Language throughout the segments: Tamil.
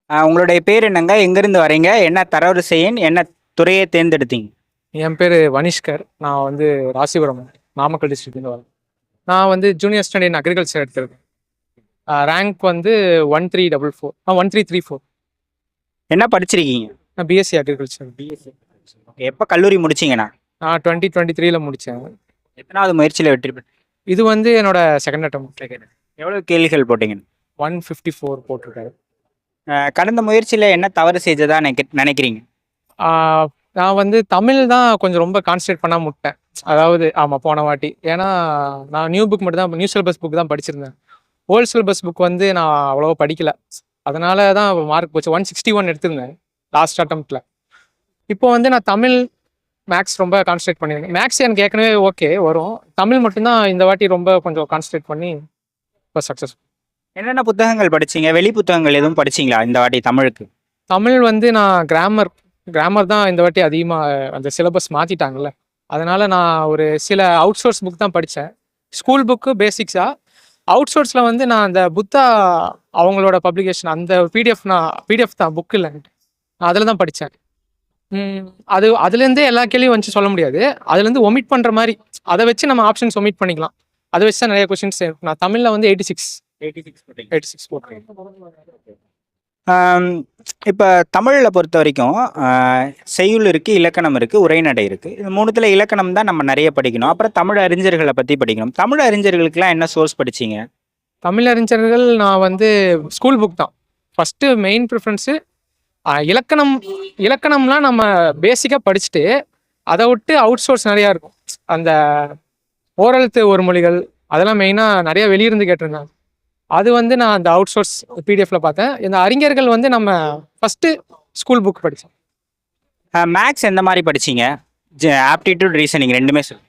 உங்களுடைய பேர் என்னங்க? எங்கேருந்து வரீங்க? என்ன தரவரிசை எண்? என்ன துறையை தேர்ந்தெடுத்தீங்க? என் பேர் வனிஷ்கர். நான் வந்து ராசிபுரம், நாமக்கல் டிஸ்ட்ரிக்ட்லேருந்து வரேன். நான் வந்து ஜூனியர் ஸ்டடி இன் அக்ரிகல்ச்சர் எடுத்திருக்கேன். ரேங்க் வந்து 1344 1334. என்ன படிச்சிருக்கீங்க? நான் பிஎஸ்சி அக்ரிகல்ச்சர். பிஎஸ்சி. எப்போ கல்லூரி முடிச்சீங்கண்ணா? நான் 2023 முடித்தேன். எத்தனாவது முயற்சியில் வெற்றி பெற்று? இது வந்து என்னோட செகண்ட் அட்டம். எவ்வளோ கேள்விகள் போட்டீங்க? 154 போட்டிருக்காரு. கடந்த முயற்சியில் என்ன தவறு செஞ்சதா நினைக்கிறீங்க? நான் வந்து தமிழ் தான் கொஞ்சம் ரொம்ப கான்சன்ட்ரேட் பண்ணாம விட்டேன். அதாவது ஆமாம், போன வாட்டி. ஏன்னா நான் நியூ புக் மட்டும் தான், நியூ சிலபஸ் புக் தான் படிச்சிருந்தேன். ஓல்டு சிலபஸ் புக் வந்து நான் அவ்வளோவா படிக்கல. அதனால தான் மார்க் போச்சு. 161 எடுத்திருந்தேன் லாஸ்ட் அட்டம்ப்டில். இப்போ வந்து நான் தமிழ், மேக்ஸ் ரொம்ப கான்சன்ட்ரேட் பண்ணியிருக்கேன். மேக்ஸ் எனக்கு ஏற்கனவே ஓகே வரும். தமிழ் மட்டும்தான் இந்த வாட்டி ரொம்ப கொஞ்சம் கான்சன்ட்ரேட் பண்ணி இப்போ சக்ஸஸ். என்னென்ன புத்தகங்கள் படிச்சீங்க? வெளி புத்தகங்கள் எதுவும் படிச்சீங்களா இந்த வாட்டி தமிழுக்கு? தமிழ் வந்து நான் கிராமர் தான் இந்த வாட்டி அதிகமாக அந்த சிலபஸ் மாற்றிட்டாங்கல்ல. அதனால் நான் ஒரு சில அவுட் சோர்ஸ் புக் தான் படித்தேன். ஸ்கூல் புக்கு பேசிக்ஸாக. அவுட் சோர்ஸில் வந்து நான் அந்த புத்தா அவங்களோட பப்ளிகேஷன் அந்த பிடிஎஃப் தான், புக் இல்லைன்ட்டு நான் அதில் தான் படித்தேன். அதுலேருந்தே எல்லா கேள்வியும் வந்து சொல்ல முடியாது. அதுலேருந்து ஒமிட் பண்ணுற மாதிரி அதை வச்சு நம்ம ஆப்ஷன்ஸ் ஒமிட் பண்ணிக்கலாம். அதை வச்சு தான் நிறைய கொஸ்டின்ஸ். நான் தமிழில் வந்து 86 போட்டேன். இப்போ தமிழில் பொறுத்த வரைக்கும் செய்யுள் இருக்குது, இலக்கணம் இருக்குது, உரைநடை இருக்குது. இது மூணுத்தில் இலக்கணம் தான் நம்ம நிறைய படிக்கணும். அப்புறம் தமிழ் அறிஞர்களை பற்றி படிக்கணும். தமிழ் அறிஞர்களுக்கெல்லாம் என்ன சோர்ஸ் படிச்சிங்க? தமிழ் அறிஞர்கள் நான் வந்து ஸ்கூல் புக் தான் ஃபஸ்ட்டு மெயின் ப்ரிஃபரன்ஸு. இலக்கணம்லாம் நம்ம பேசிக்காக படிச்சுட்டு அதை விட்டு அவுட் சோர்ஸ் நிறையா இருக்கும். அந்த ஓரெழுத்து ஒரு மொழிகள் அதெல்லாம் மெயினாக நிறையா வெளியிருந்து கேட்டிருந்தாங்க. அது வந்து நான் அந்த அவுட் சோர்ஸ் பிடிஎஃப்ல பார்த்தேன். இந்த அறிஞர்கள் வந்து நம்ம ஃபஸ்ட்டு ஸ்கூல் புக் படித்தோம். மேக்ஸ் எந்த மாதிரி படிச்சிங்க? ஆப்டிடியூட், ரீசனிங் ரெண்டுமே சொல்லு.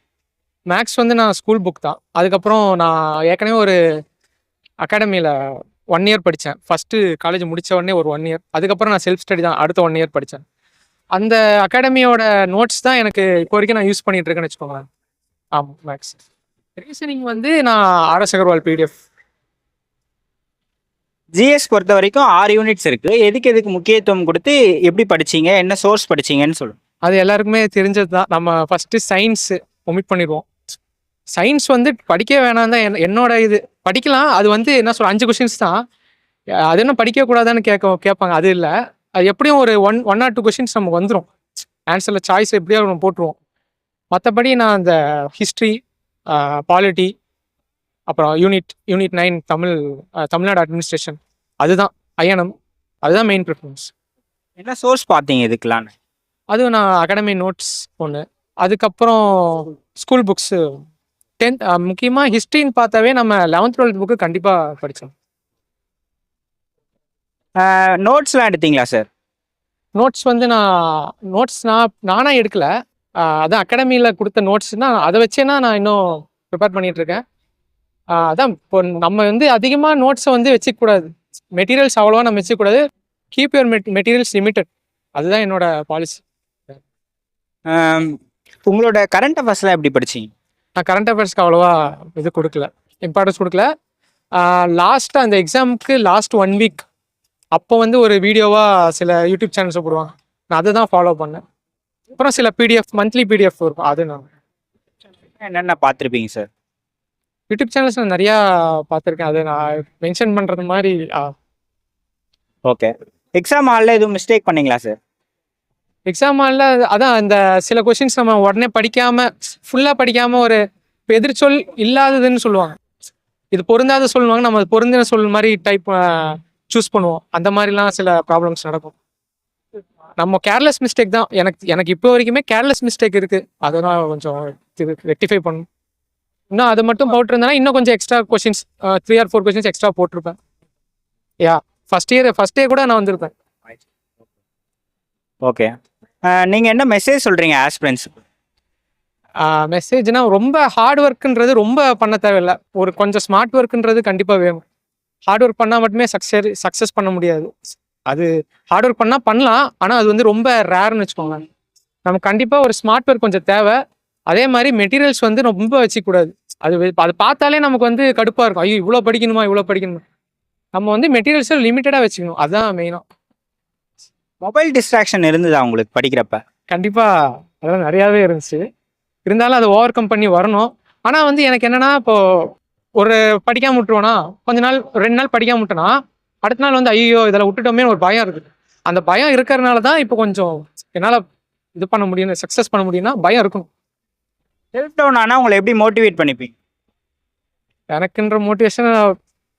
மேக்ஸ் வந்து நான் ஸ்கூல் புக் தான். அதுக்கப்புறம் நான் ஏற்கனவே ஒரு அகாடமியில் 1 இயர் படித்தேன். ஃபஸ்ட்டு காலேஜ் முடித்த உடனே ஒரு 1 இயர். அதுக்கப்புறம் நான் செல்ஃப் ஸ்டடி தான் அடுத்த 1 இயர் படித்தேன். அந்த அகாடமியோட நோட்ஸ் தான் எனக்கு இப்போ வரைக்கும் நான் யூஸ் பண்ணிகிட்டு இருக்கேன்னு வச்சுக்கோங்களேன். ஆமாம், மேக்ஸ். ரீசனிங் வந்து நான் ஆர்எஸ் அகர்வால் பிடிஎஃப். ஜிஎஸ் பொறுத்த வரைக்கும் 6 யூனிட்ஸ் இருக்குது. எதுக்கு முக்கியத்துவம் கொடுத்து எப்படி படிச்சீங்க, என்ன சோர்ஸ் படிச்சீங்கன்னு சொல்லுங்கள். அது எல்லாருக்குமே தெரிஞ்சது தான். நம்ம ஃபஸ்ட்டு சயின்ஸு ஒமிட் பண்ணிடுவோம். சயின்ஸ் வந்து படிக்க வேணாம் தான் என்னோட இது. படிக்கலாம், அது வந்து என்ன சொல்ல 5 கொஷின்ஸ் தான். அது என்ன படிக்கக்கூடாதான்னு கேட்பாங்க. அது இல்லை, அது எப்படியும் ஒரு ஒன் ஆர் 2 கொஷின்ஸ் நமக்கு வந்துடும். ஆன்சரில் சாய்ஸ் எப்படியோ நம்ம போட்டுருவோம். மற்றபடி நான் அந்த ஹிஸ்ட்ரி, பாலிட்டி, அப்புறம் யூனிட் 9 தமிழ்நாடு அட்மினிஸ்ட்ரேஷன், அதுதான் ஐஎன்எம், அதுதான் மெயின் ப்ரிஃபரன்ஸ். என்ன சோர்ஸ் பார்த்தீங்க இதுக்கெல்லாம்? அதுவும் நான் அகாடமி நோட்ஸ் ஒன்று, அதுக்கப்புறம் ஸ்கூல் புக்ஸு 10th. முக்கியமாக ஹிஸ்ட்ரின்னு பார்த்தாவே நம்ம 11th 12th புக்கு கண்டிப்பாக படித்தோம். நோட்ஸ்லாம் எடுத்தீங்களா சார்? நோட்ஸ் வந்து நானாக எடுக்கலை. அதான் அகாடமியில் கொடுத்த நோட்ஸ்னால் அதை வச்சேன்னா நான் இன்னும் ப்ரிப்பேர் பண்ணிகிட்ருக்கேன். அதான் இப்போ நம்ம வந்து அதிகமாக நோட்ஸை வந்து வச்சுக்கூடாது. மெட்டீரியல்ஸ் அவ்வளோவா நம்ம வச்சுக்கூடாது. Keep your materials limited. அதுதான் என்னோட பாலிசி. உங்களோட கரண்ட் அஃபேர்ஸ்லாம் எப்படி படிச்சீங்க? நான் கரண்ட் அஃபேர்ஸ்க்கு அவ்வளோவா இது கொடுக்கல, இம்பார்ட்டன்ஸ் கொடுக்கல. லாஸ்ட்டாக அந்த எக்ஸாமுக்கு லாஸ்ட் 1 வீக் அப்போ வந்து ஒரு வீடியோவாக சில யூடியூப் சேனல்ஸை போடுவாங்க, நான் அதை தான் ஃபாலோ பண்ணேன். அப்புறம் சில பிடிஎஃப், மந்த்லி பிடிஎஃப் இருக்கும், அது நான் என்னென்ன பார்த்துருப்பீங்க சார்? யூடியூப் சேனல்ஸ் நான் நிறையா பார்த்துருக்கேன். அதை நான் மென்ஷன் பண்ணுறது மாதிரி. ஓகே. எக்ஸாம் ஹாலில் எதுவும் மிஸ்டேக் பண்ணீங்களா சார்? எக்ஸாம் ஹாலில் அதான் அந்த சில கொஷின்ஸ் நம்ம உடனே படிக்காமல், ஃபுல்லாக படிக்காமல், ஒரு எதிர்ச்சொல் இல்லாததுன்னு சொல்லுவாங்க, இது பொருந்தாத சொல்லுவாங்க, நம்ம பொருந்தின சொல் மாதிரி டைப் சூஸ் பண்ணுவோம். அந்த மாதிரிலாம் சில ப்ராப்ளம்ஸ் நடக்கும். நம்ம கேர்லெஸ் மிஸ்டேக் தான். எனக்கு இப்போ வரைக்குமே கேர்லெஸ் மிஸ்டேக் இருக்குது. அதெல்லாம் கொஞ்சம் ரெக்டிஃபை பண்ணணும். இன்னும் அதை மட்டும் போட்டிருந்தேன்னா இன்னும் கொஞ்சம் extra questions 3 or 4 questions extra போட்டிருப்பேன். ஃபர்ஸ்ட் டே கூட நான் வந்திருப்பேன். ஓகே. நீங்கள் என்ன மெசேஜ் சொல்கிறீங்க ஆஸ்பிரண்ட்ஸுக்கு? மெசேஜ்னா ரொம்ப ஹார்ட் ஒர்க்குன்றது ரொம்ப பண்ண தேவையில்லை. ஒரு கொஞ்சம் ஸ்மார்ட் ஒர்க்குன்றது கண்டிப்பாக வேணும். ஹார்ட் ஒர்க் பண்ணால் மட்டுமே சக்ஸஸ் பண்ண முடியாது. அது ஹார்ட் ஒர்க் பண்ணலாம், ஆனால் அது வந்து ரொம்ப ரேர்னு வச்சுக்கோங்க. நமக்கு கண்டிப்பாக ஒரு ஸ்மார்ட் ஒர்க் கொஞ்சம் தேவை. அதே மாதிரி மெட்டீரியல்ஸ் வந்து ரொம்ப வச்சுக்கூடாது. அது பார்த்தாலே நமக்கு வந்து கடுப்பாக இருக்கும். ஐயோ இவ்வளோ படிக்கணுமா. நம்ம வந்து மெட்டீரியல்ஸை லிமிட்டடாக வச்சுக்கணும், அதுதான் மெயினாக. மொபைல் டிஸ்ட்ராக்ஷன் இருந்ததா உங்களுக்கு படிக்கிறப்ப? கண்டிப்பாக அதெல்லாம் நிறையாவே இருந்துச்சு. இருந்தாலும் அதை ஓவர் கம் பண்ணி வரணும். ஆனால் வந்து எனக்கு என்னன்னா இப்போ ஒரு படிக்காம விட்டுருவோன்னா கொஞ்ச நாள் 2 நாள் படிக்காம விட்டேன்னா அடுத்த நாள் வந்து ஐயோ இதெல்லாம் விட்டுட்டோமே ஒரு பயம் இருக்குது. அந்த பயம் இருக்கிறதுனால தான் இப்போ கொஞ்சம் என்னால் இது பண்ண முடியும், சக்ஸஸ் பண்ண முடியும்னா பயம் இருக்கணும். செல்ஃப் டவுன் ஆனால் உங்களை எப்படி மோட்டிவேட் பண்ணிப்பீங்க? எனக்குன்ற மோட்டிவேஷன்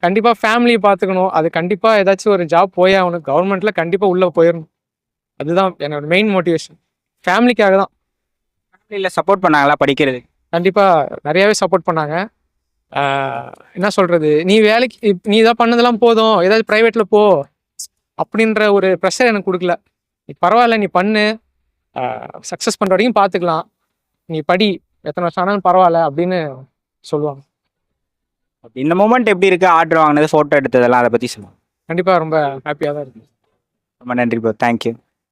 கண்டிப்பாக ஃபேமிலியை பார்த்துக்கணும். அது கண்டிப்பாக ஏதாச்சும் ஒரு ஜாப் போயே ஆகணும். கவர்மெண்ட்டில் கண்டிப்பாக உள்ளே போயிடணும். அதுதான் என்னோட மெயின் மோட்டிவேஷன். ஃபேமிலிக்காக தான். ஃபேமிலியில் சப்போர்ட் பண்ணாங்களா படிக்கிறது? கண்டிப்பாக நிறையாவே சப்போர்ட் பண்ணாங்க. என்ன சொல்கிறது, நீ வேலைக்கு நீ இதாக பண்ணதெல்லாம் போதும், ஏதாவது ப்ரைவேட்டில் போ அப்படின்ற ஒரு ப்ரெஷர் எனக்கு கொடுக்கல. நீ பரவாயில்ல, நீ பண்ணு, சக்ஸஸ் பண்ணுற வரைக்கும் பார்த்துக்கலாம், நீ படி, எத்தனை வருஷம் ஆனாலும் பரவாயில்ல அப்படின்னு சொல்லுவாங்க. இந்த மூமெண்ட் எப்படி இருக்கு? ஆர்டர் வாங்கினது, ஃபோட்டோ எடுத்ததெல்லாம் அதை பற்றி சொல்லுவாங்க. கண்டிப்பாக ரொம்ப ஹாப்பியாக தான் இருக்குது. ரொம்ப நன்றி ப்ரோ, தேங்க்யூ.